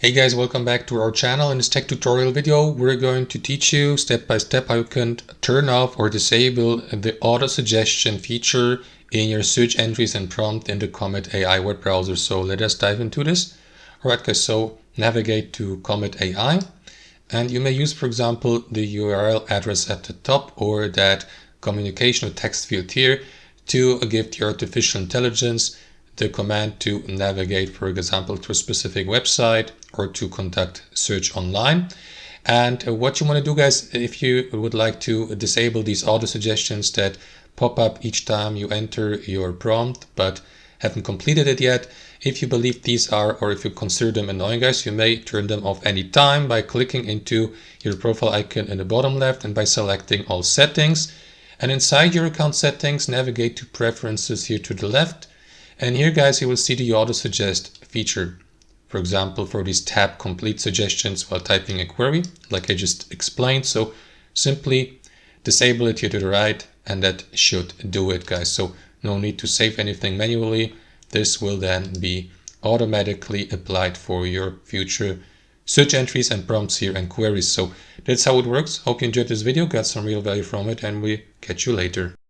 Hey guys, welcome back to our channel. In this tech tutorial video, we're going to teach you step by step how you can turn off or disable the auto suggestion feature in your search entries and prompt in the Comet AI web browser. So let us dive into this. Alright guys, so navigate to Comet AI and you may use, for example, the URL address at the top or that communication or text field here to give the artificial intelligence the command to navigate, for example, to a specific website or to conduct search online. And what you want to do, guys, if you would like to disable these auto suggestions that pop up each time you enter your prompt but haven't completed it yet, if you believe these are, or if you consider them annoying, guys, you may turn them off anytime by clicking into your profile icon in the bottom left and by selecting all settings. And inside your account settings, navigate to preferences here to the left. And here, guys, you will see the auto suggest feature. For example, for these tab complete suggestions while typing a query, like I just explained. So simply disable it here to the right, and that should do it, guys. So no need to save anything manually. This will then be automatically applied for your future search entries and prompts here and queries. So that's how it works. Hope you enjoyed this video, got some real value from it, and we catch you later.